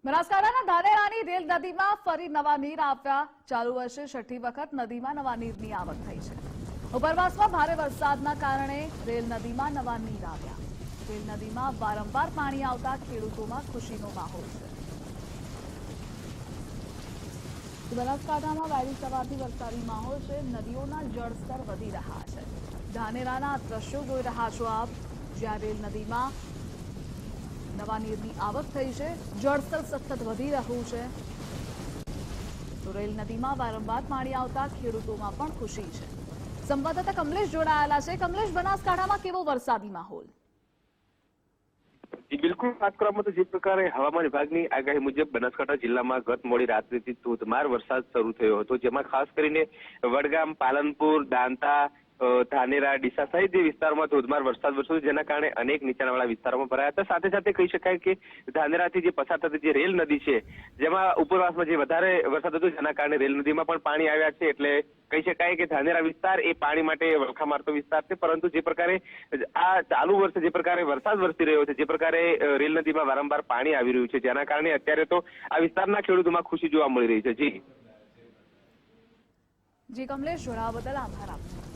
બનાસકાંઠાના ધાનેરાની રેલ નદીમાં ફરી નવા નીર આવ્યા। ચાલુ વર્ષે છઠ્ઠી વખત નદીમાં નવા નીરની આવક થઈ છે। ઉપરવાસમાં ભારે વરસાદના કારણે રેલ નદીમાં નવા નીર આવ્યા। રેલ નદીમાં વારંવાર પાણી આવતા ખેડૂતોમાં ખુશીનો માહોલ છે। બનાસકાંઠામાં વહેલી સવારથી વરસાદી માહોલ છે। નદીઓના જળસ્તર વધી રહ્યા છે। ધાનેરાના દ્રશ્યો જોઈ રહ્યા છો આપ, જ્યાં રેલ નદીમાં નવા નીરની આવક થઈ છે। જળસ્તર સતત વધી રહ્યું છે તો રેલ નદીમાં વારંવાર પાણી આવતા ખેડૂતોમાં પણ ખુશી છે। સંવાદદાતા કમલેશ જોડાયેલા છે। કમલેશ, બનાસકાંઠામાં કેવો વરસાદી માહોલ? જી બિલકુલ, ખાસ કરવામાં તો જે પ્રકારે હવામાન વિભાગની આગાહી મુજબ બનાસકાંઠા જિલ્લામાં ગત મોડી રાત્રિથી ધોધમાર વરસાદ શરૂ થયો હતો, જેમાં ખાસ કરીને વડગામ, પાલનપુર, દાંતા, ધાનેરા, ડીસા સહિત જે વિસ્તારોમાં ધોધમાર વરસાદ વરસ્યો, જેના કારણે અનેક નીચાણવાળા વિસ્તારોમાં ભરાયા હતા। સાથે સાથે કહી શકાય કે ધાનેરાથી જે પસાર થતી જે રેલ નદી છે, જેમાં ઉપરવાસમાં જે વધારે વરસાદ હતો, જેના કારણે રેલ નદીમાં પણ પાણી આવ્યા છે। એટલે કહી શકાય કે ધાનેરા વિસ્તાર એ પાણી માટે વલખા મારતો વિસ્તાર છે। પરંતુ જે પ્રકારે આ ચાલુ વર્ષે જે પ્રકારે વરસાદ વરસી રહ્યો છે, જે પ્રકારે રેલ નદીમાં વારંવાર પાણી આવી રહ્યું છે, જેના કારણે અત્યારે તો આ વિસ્તારના ખેડૂતોમાં ખુશી જોવા મળી રહી છે। જી કમલેશ, જોડાવા બદલ આભાર આપનો।